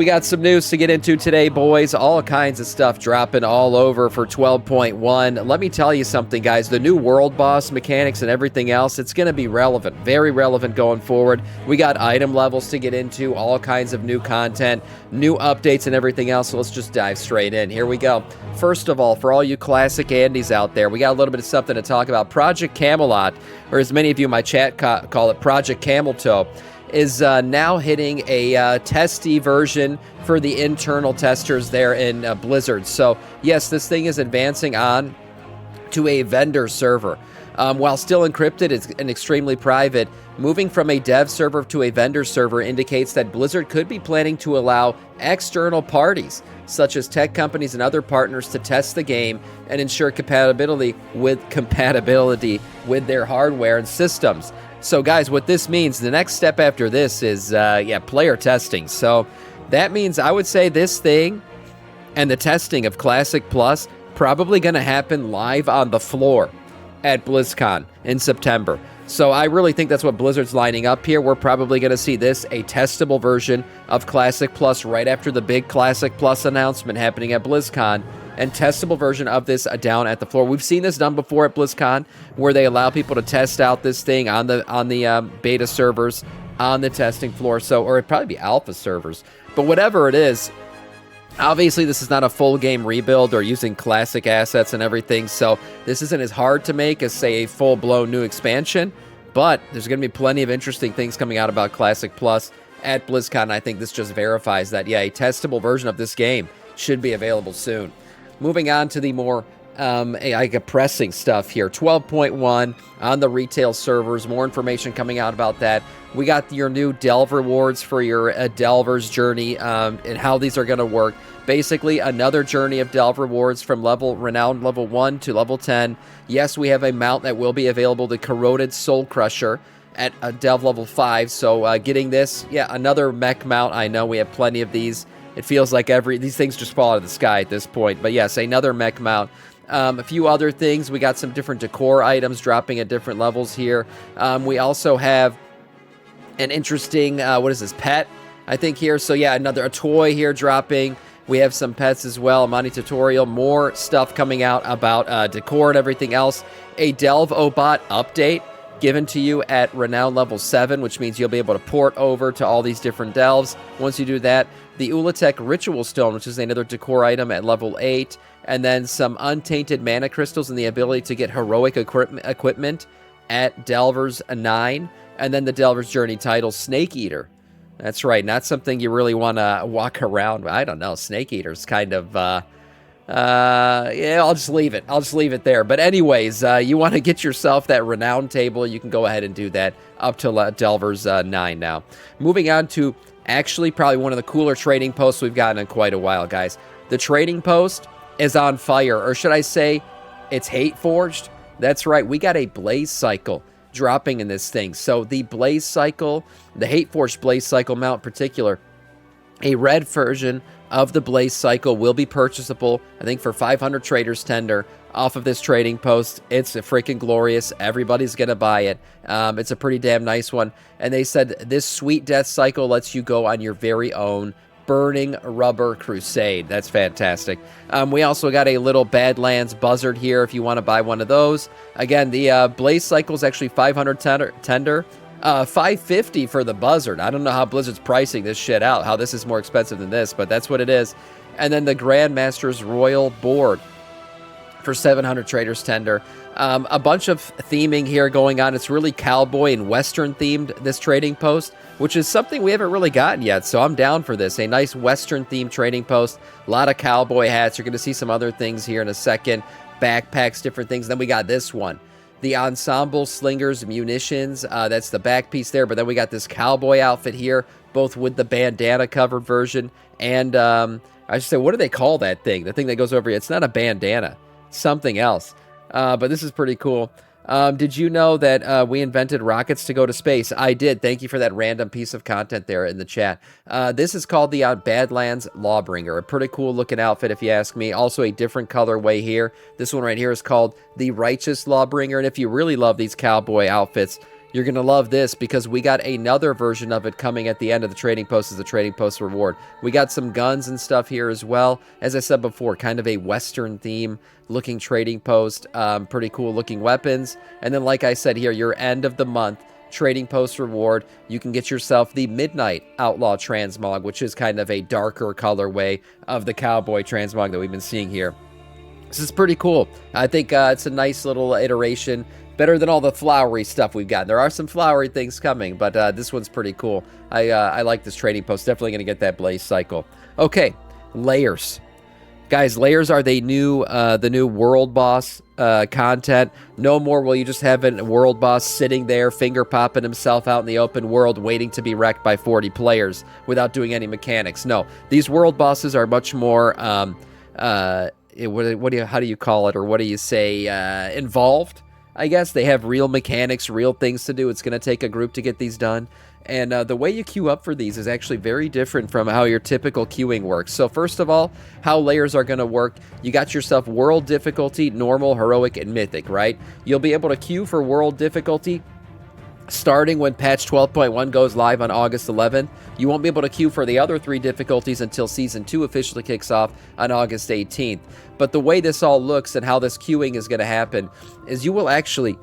We got some news to get into today, boys. All kinds of stuff dropping all over for 12.1. Let me tell you something, guys. The new world boss mechanics and everything else, it's going to be relevant, very relevant going forward. We got item levels to get into, all kinds of new content, new updates and everything else. So let's just dive straight in. Here we go. First of all, for all you classic Andys out there, we got a little bit of something to talk about. Project Camelot, or as many of you in my chat call it, Project Camel Toe, is now hitting a testy version for the internal testers there in Blizzard. So yes, this thing is advancing on to a vendor server. While still encrypted, it's an extremely private. Moving from a dev server to a vendor server indicates that Blizzard could be planning to allow external parties, such as tech companies and other partners, to test the game and ensure compatibility with their hardware and systems. So guys, what this means, the next step after this is, player testing. So that means I would say this thing and the testing of Classic Plus probably going to happen live on the floor at BlizzCon in September. So I really think that's what Blizzard's lining up here. We're probably going to see this, a testable version of Classic Plus right after the big Classic Plus announcement happening at BlizzCon, and testable version of this down at the floor. We've seen this done before at BlizzCon, where they allow people to test out this thing on the beta servers, on the testing floor. So, or it'd probably be alpha servers. But whatever it is, obviously this is not a full game rebuild or using classic assets and everything. So this isn't as hard to make as, say, a full-blown new expansion. But there's going to be plenty of interesting things coming out about Classic Plus at BlizzCon. I think this just verifies that, yeah, a testable version of this game should be available soon. Moving on to the more pressing stuff here. 12.1 on the retail servers. More information coming out about that. We got your new Delve rewards for your Delver's journey and how these are going to work. Basically, another journey of Delve rewards from Renowned level 1 to level 10. Yes, we have a mount that will be available, the Corroded Soul Crusher, at Delve level 5. So getting this, another mech mount. I know we have plenty of these. It feels like these things just fall out of the sky at this point. But yes, another mech mount. A few other things. We got some different decor items dropping at different levels here. We also have an interesting, pet, I think, here. So yeah, a toy here dropping. We have some pets as well. Money tutorial. More stuff coming out about decor and everything else. A Delve Obot update given to you at Renown level 7, which means you'll be able to port over to all these different delves. Once you do that, the Ulatech Ritual Stone, which is another decor item at level 8, and then some Untainted Mana Crystals and the ability to get heroic equipment at Delver's 9, and then the Delver's Journey title, Snake Eater. That's right, not something you really want to walk around. I don't know, Snake Eater's kind of... I'll just leave it. I'll just leave it there. But anyways, you want to get yourself that Renown table, you can go ahead and do that up to Delver's 9 now. Moving on to actually probably one of the cooler trading posts we've gotten in quite a while, guys. The trading post is on fire, or should I say it's hate forged? That's right. We got a Blaze Cycle dropping in this thing. So the Blaze Cycle, the hate forged Blaze Cycle mount in particular, a red version of the Blaze Cycle will be purchasable, I think, for 500 traders tender off of this trading post. It's freaking glorious. Everybody's going to buy it. It's a pretty damn nice one. And they said this sweet death cycle lets you go on your very own burning rubber crusade. That's fantastic. We also got a little Badlands Buzzard here if you want to buy one of those. Again, the Blaze Cycle is actually 500 tender. 550 for the Buzzard. I don't know how Blizzard's pricing this shit out, how this is more expensive than this, but that's what it is. And then the Grandmaster's Royal Board for 700 traders tender. A bunch of theming here going on. It's really cowboy and western themed, this trading post, which is something we haven't really gotten yet, so I'm down for this. A nice western themed trading post. A lot of cowboy hats. You're going to see some other things here in a second. Backpacks, different things. Then we got this one. The Ensemble Slingers Munitions, that's the back piece there. But then we got this cowboy outfit here, both with the bandana covered version. And I should say, what do they call that thing? The thing that goes over here. It's not a bandana. It's something else. But this is pretty cool. Did you know that we invented rockets to go to space? I did. Thank you for that random piece of content there in the chat. This is called the Badlands Lawbringer. A pretty cool looking outfit if you ask me. Also a different colorway here. This one right here is called the Righteous Lawbringer. And if you really love these cowboy outfits, You're going to love this because we got another version of it coming at the end of the trading post as a trading post reward. We got some guns and stuff here as well. As I said before, kind of a Western theme looking trading post. Pretty cool looking weapons. And then like I said here, your end of the month trading post reward, you can get yourself the Midnight Outlaw Transmog, which is kind of a darker colorway of the Cowboy Transmog that we've been seeing here. This is pretty cool. I think it's a nice little iteration. Better than all the flowery stuff we've got. There are some flowery things coming, but this one's pretty cool. I like this trading post. Definitely going to get that blaze cycle. Okay, layers. Guys, layers are the new world boss content. No more will you just have a world boss sitting there, finger popping himself out in the open world, waiting to be wrecked by 40 players without doing any mechanics. No, these world bosses are much more, how do you call it, or what do you say, involved? I guess they have real mechanics, real things to do. It's going to take a group to get these done. And the way you queue up for these is actually very different from how your typical queuing works. So first of all, how layers are going to work, you got yourself world difficulty, normal, heroic, and mythic, right? You'll be able to queue for world difficulty starting when patch 12.1 goes live on August 11th. You won't be able to queue for the other 3 difficulties until Season 2 officially kicks off on August 18th. But the way this all looks and how this queuing is going to happen is you will actually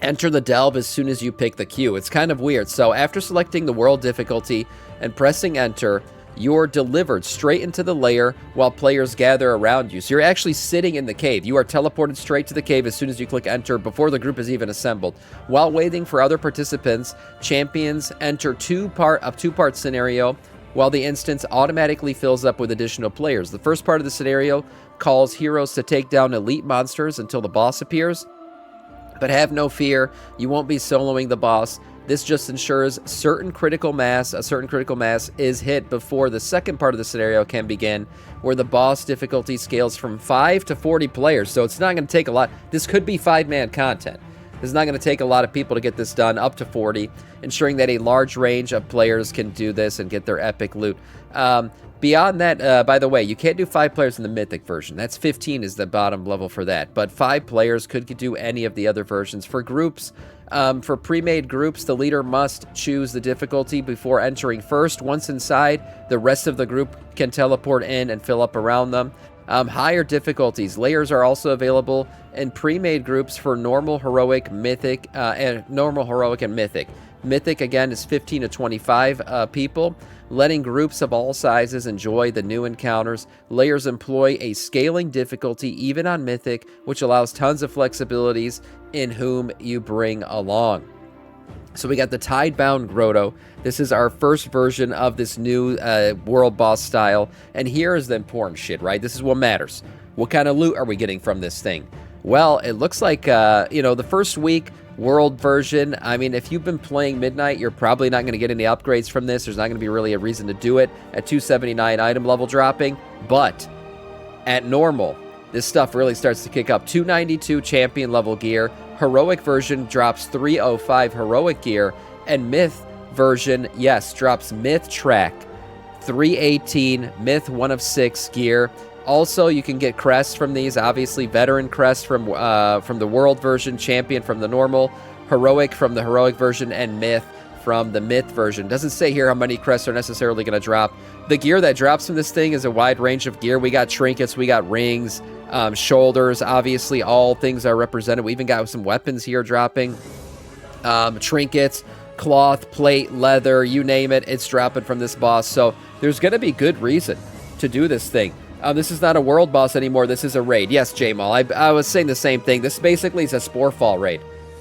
enter the delve as soon as you pick the queue. It's kind of weird. So after selecting the world difficulty and pressing enter, you're delivered straight into the lair while players gather around you. So you're actually sitting in the cave. You are teleported straight to the cave as soon as you click enter before the group is even assembled. While waiting for other participants, champions enter a two-part scenario while the instance automatically fills up with additional players. The first part of the scenario calls heroes to take down elite monsters until the boss appears. But have no fear, you won't be soloing the boss. This just ensures a certain critical mass is hit before the second part of the scenario can begin, where the boss difficulty scales from 5 to 40 players. So it's not going to take a lot. This could be 5-man content. This is not going to take a lot of people to get this done, up to 40, ensuring that a large range of players can do this and get their epic loot. Beyond that, by the way, you can't do 5 players in the Mythic version. That's 15 is the bottom level for that. But 5 players could do any of the other versions. For groups, for pre-made groups, the leader must choose the difficulty before entering first. Once inside, the rest of the group can teleport in and fill up around them. Higher difficulties. Layers are also available in pre-made groups for normal, heroic, mythic, and mythic. Mythic, again, is 15 to 25 people, letting groups of all sizes enjoy the new encounters. Layers employ a scaling difficulty even on Mythic, which allows tons of flexibilities in whom you bring along. So we got the Tidebound Grotto. This is our first version of this new world boss style. And here is the important shit, right? This is what matters. What kind of loot are we getting from this thing? Well, it looks like, the first week world version, I mean, if you've been playing Midnight, you're probably not going to get any upgrades from this. There's not going to be really a reason to do it at 279 item level dropping. But at normal, this stuff really starts to kick up. 292 champion level gear. Heroic version drops 305 heroic gear. And Myth version, yes, drops Myth track 318, Myth 1 of 6 gear. Also, you can get crests from these. Obviously, veteran crest from the world version, champion from the normal, heroic from the heroic version, and myth from the myth version. Doesn't say here how many crests are necessarily going to drop. The gear that drops from this thing is a wide range of gear. We got trinkets, we got rings, shoulders. Obviously, all things are represented. We even got some weapons here dropping. Trinkets, cloth, plate, leather, you name it, it's dropping from this boss. So there's going to be good reason to do this thing. This is not a world boss anymore. This is a raid. Yes, J-Mal, I was saying the same thing. This basically is a Sporefall raid.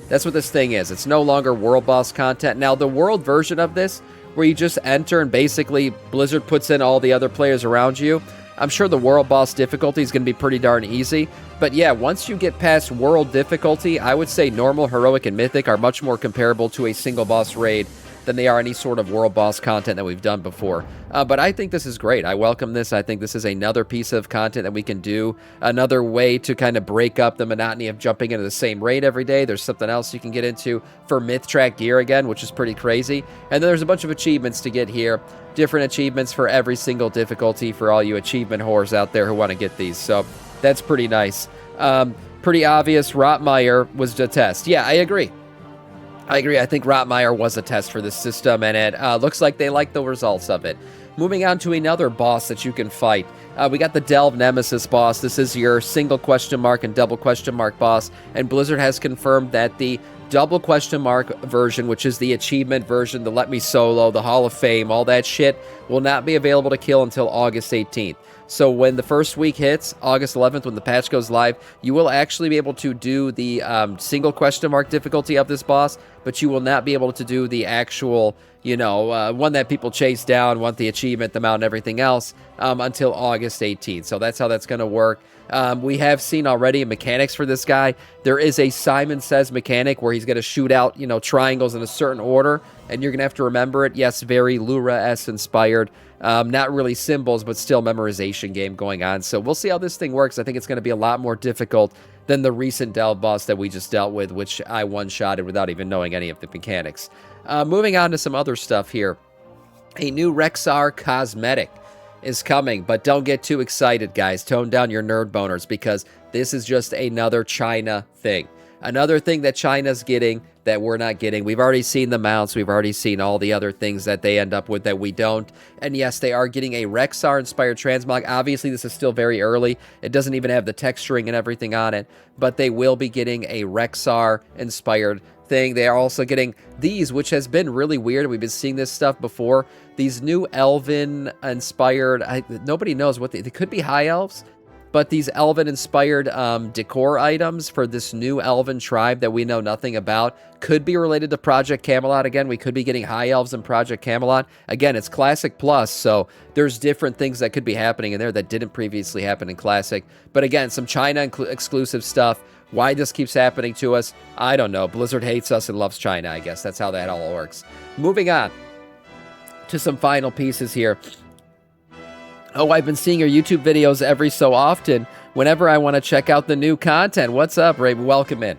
That's what this thing is. It's no longer world boss content. Now, the world version of this, where you just enter and basically Blizzard puts in all the other players around you, I'm sure the world boss difficulty is going to be pretty darn easy. But yeah, once you get past world difficulty, I would say normal, heroic, and mythic are much more comparable to a single boss raid than they are any sort of world boss content that we've done before. But I think this is great. I welcome this. I think this is another piece of content that we can do, another way to kind of break up the monotony of jumping into the same raid every day. There's something else you can get into for myth track gear again, which is pretty crazy. And then there's a bunch of achievements to get here, different achievements for every single difficulty for all you achievement whores out there who want to get these. So that's pretty nice. Pretty obvious. Rotmeyer was to test. Yeah, I agree. I agree. I think Rotmeyer was a test for this system, and it looks like they like the results of it. Moving on to another boss that you can fight. We got the Delve Nemesis boss. This is your single question mark and double question mark boss, and Blizzard has confirmed that the double question mark version, which is the achievement version, the Let Me Solo, the Hall of Fame, all that shit, will not be available to kill until August 18th. So when the first week hits, August 11th, when the patch goes live, you will actually be able to do the single question mark difficulty of this boss, but you will not be able to do the actual, you know, one that people chase down, want the achievement, the mount, and everything else until August 18th. So that's how that's going to work. We have seen already mechanics for this guy. There is a Simon Says mechanic where he's going to shoot out, you know, triangles in a certain order, and you're going to have to remember it. Yes, very Lura-esque inspired. Not really symbols, but still memorization game going on. So we'll see how this thing works. I think it's going to be a lot more difficult than the recent Delve boss that we just dealt with, which I one-shotted without even knowing any of the mechanics. Moving on to some other stuff here. A new Rexar cosmetic is coming, but don't get too excited, guys. Tone down your nerd boners, because this is just another China thing. Another thing that China's getting that we're not getting. We've already seen the mounts. We've already seen all the other things that they end up with that we don't. And yes, they are getting a Rexar-inspired transmog. Obviously, this is still very early. It doesn't even have the texturing and everything on it. But they will be getting a Rexar-inspired thing. They are also getting these, which has been really weird. We've been seeing this stuff before. These new Elven-inspired... nobody knows what they could be high elves. But these Elven-inspired decor items for this new Elven tribe that we know nothing about could be related to Project Camelot. Again, we could be getting high elves in Project Camelot. Again, it's Classic Plus, so there's different things that could be happening in there that didn't previously happen in Classic. But again, some China exclusive stuff. Why this keeps happening to us, I don't know. Blizzard hates us and loves China, I guess. That's how that all works. Moving on to some final pieces here. Oh, I've been seeing your YouTube videos every so often whenever I want to check out the new content. What's up, Ray? Welcome in.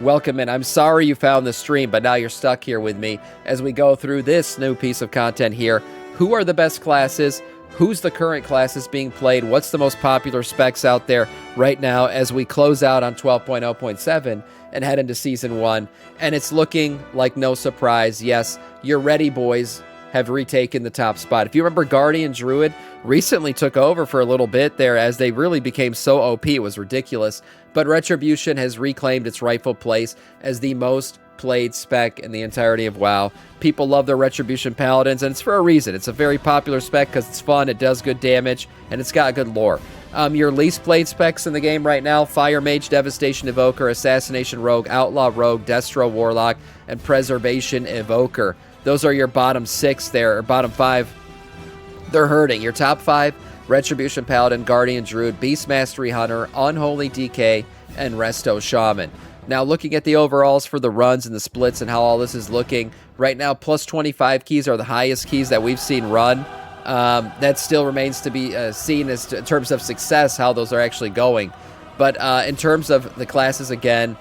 Welcome in. I'm sorry you found the stream, but now you're stuck here with me as we go through this new piece of content here. Who are the best classes? Who's the current classes being played? What's the most popular specs out there right now as we close out on 12.0.7 and head into Season 1? And it's looking like no surprise. Yes, you're ready, boys. Have retaken the top spot. If you remember, Guardian Druid recently took over for a little bit there as they really became so OP, it was ridiculous. But Retribution has reclaimed its rightful place as the most played spec in the entirety of WoW. People love their Retribution Paladins, and it's for a reason. It's a very popular spec because it's fun, it does good damage, and it's got good lore. Your least played specs in the game right now: Fire Mage, Devastation Evoker, Assassination Rogue, Outlaw Rogue, Destro Warlock, and Preservation Evoker. Those are your bottom 6 there, or bottom 5. They're hurting. Your top 5: Retribution Paladin, Guardian Druid, Beast Mastery Hunter, Unholy DK, and Resto Shaman. Now, looking at the overalls for the runs and the splits and how all this is looking, right now, plus 25 keys are the highest keys that we've seen run. That still remains to be seen as in terms of success, how those are actually going. But in terms of the classes, again,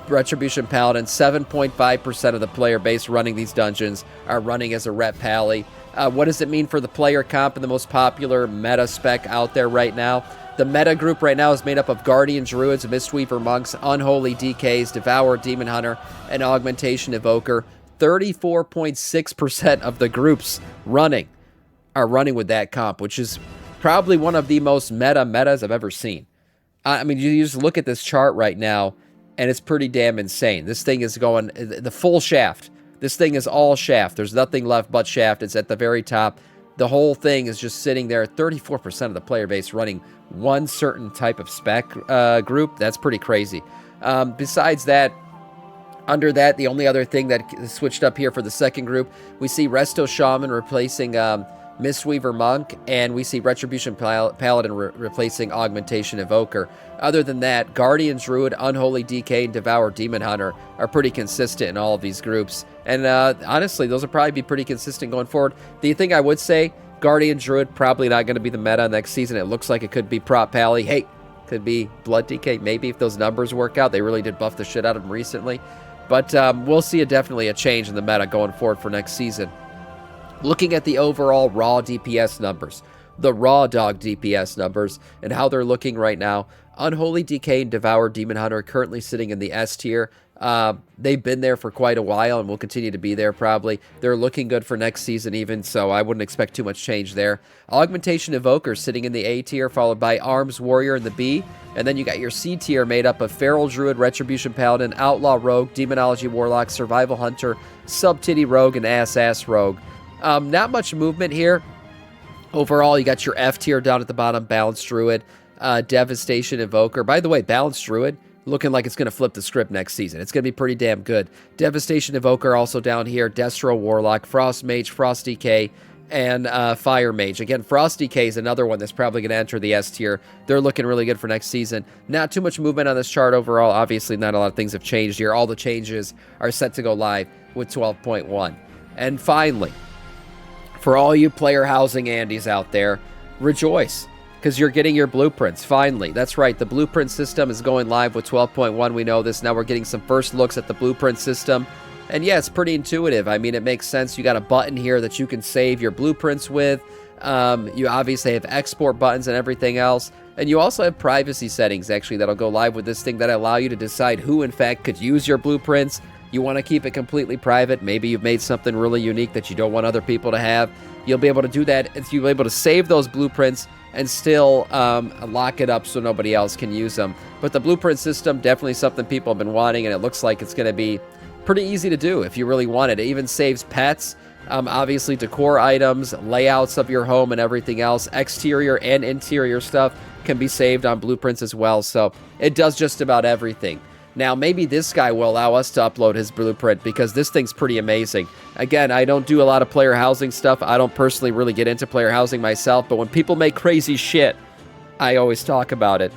Retribution Paladin, 7.5% of the player base running these dungeons are running as a Ret Pally. What does it mean for the player comp and the most popular meta spec out there right now? The meta group right now is made up of Guardian Druids, Mistweaver Monks, Unholy DKs, Devourer Demon Hunter, and Augmentation Evoker. 34.6% of the groups are running with that comp, which is probably one of the most metas I've ever seen. I mean, you just look at this chart right now, and it's pretty damn insane. This thing is going the full shaft. This thing is all shaft. There's nothing left but shaft. It's at the very top. The whole thing is just sitting there. 34% of the player base running one certain type of spec group. That's pretty crazy. Besides that, under that, the only other thing that switched up here for the second group, we see Resto Shaman replacing Mistweaver Monk, and we see Retribution Paladin replacing Augmentation Evoker. Other than that, Guardian Druid, Unholy DK, and Devour Demon Hunter are pretty consistent in all of these groups. And honestly, those will probably be pretty consistent going forward. The thing I would say, Guardian Druid, probably not going to be the meta next season. It looks like it could be Prop Pally. Hey, could be Blood DK, maybe, if those numbers work out. They really did buff the shit out of them recently. But we'll see definitely a change in the meta going forward for next season. Looking at the overall raw DPS numbers, the raw dog DPS numbers, and how they're looking right now, Unholy DK and Devour Demon Hunter are currently sitting in the S tier. They've been there for quite a while and will continue to be there probably. They're looking good for next season even, so I wouldn't expect too much change there. Augmentation Evoker sitting in the A tier, followed by Arms Warrior in the B. And then you got your C tier made up of Feral Druid, Retribution Paladin, Outlaw Rogue, Demonology Warlock, Survival Hunter, Sub-Titty Rogue, and Ass Rogue. Not much movement here. Overall, you got your F tier down at the bottom, Balanced Druid, Devastation Evoker. By the way, Balanced Druid, looking like it's going to flip the script next season. It's going to be pretty damn good. Devastation Evoker also down here, Destro Warlock, Frost Mage, Frost DK, and Fire Mage. Again, Frost DK is another one that's probably going to enter the S tier. They're looking really good for next season. Not too much movement on this chart overall. Obviously, not a lot of things have changed here. All the changes are set to go live with 12.1. And finally, for all you player housing Andys out there, rejoice, because you're getting your blueprints, finally. That's right, the blueprint system is going live with 12.1. We know this. Now we're getting some first looks at the blueprint system. And yeah, it's pretty intuitive. I mean, it makes sense. You got a button here that you can save your blueprints with. You obviously have export buttons and everything else. And you also have privacy settings, actually, that'll go live with this thing that allow you to decide who, in fact, could use your blueprints. You want to keep it completely private. Maybe you've made something really unique that you don't want other people to have. You'll be able to do that. You'll be able to save those blueprints and still lock it up so nobody else can use them. But the blueprint system, definitely something people have been wanting, and it looks like it's going to be pretty easy to do if you really want it. It even saves pets, obviously decor items, layouts of your home and everything else. Exterior and interior stuff can be saved on blueprints as well. So it does just about everything. Now, maybe this guy will allow us to upload his blueprint because this thing's pretty amazing. Again, I don't do a lot of player housing stuff. I don't personally really get into player housing myself, but when people make crazy shit, I always talk about it.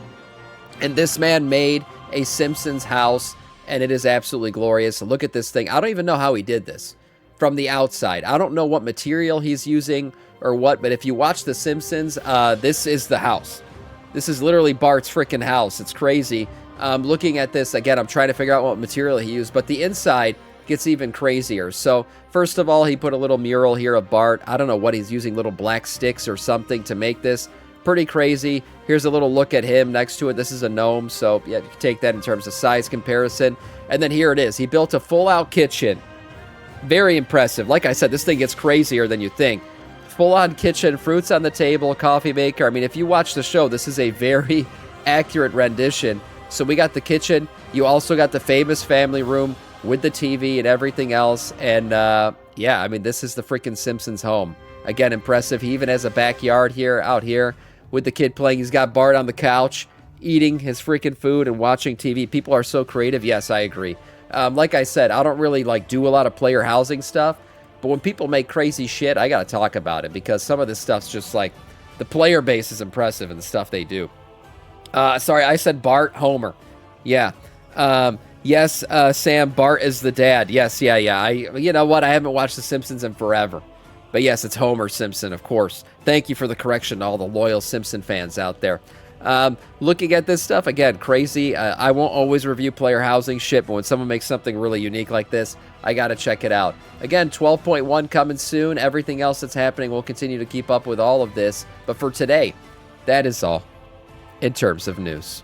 And this man made a Simpsons house, and it is absolutely glorious. Look at this thing. I don't even know how he did this from the outside. I don't know what material he's using or what, but if you watch The Simpsons, this is the house. This is literally Bart's freaking house. It's crazy. Looking at this, again, I'm trying to figure out what material he used, but the inside gets even crazier. So, first of all, he put a little mural here of Bart. I don't know what he's using, little black sticks or something to make this. Pretty crazy. Here's a little look at him next to it. This is a gnome, so yeah, you can take that in terms of size comparison. And then here it is. He built a full-out kitchen. Very impressive. Like I said, this thing gets crazier than you think. Full-on kitchen, fruits on the table, coffee maker. I mean, if you watch the show, this is a very accurate rendition. So we got the kitchen. You also got the famous family room with the TV and everything else. And yeah, I mean, this is the freaking Simpsons home. Again, impressive. He even has a backyard here, out here, with the kid playing. He's got Bart on the couch eating his freaking food and watching TV. People are so creative. Yes, I agree. Like I said, I don't really do a lot of player housing stuff. But when people make crazy shit, I got to talk about it because some of this stuff's just like, the player base is impressive in the stuff they do. Sorry, I said Bart, Homer. Yeah. Yes, Sam, Bart is the dad. Yes, yeah. You know what? I haven't watched The Simpsons in forever. But yes, it's Homer Simpson, of course. Thank you for the correction to all the loyal Simpson fans out there. Looking at this stuff, again, crazy. I won't always review player housing shit, but when someone makes something really unique like this, I got to check it out. Again, 12.1 coming soon. Everything else that's happening, we'll continue to keep up with all of this. But for today, that is all in terms of news.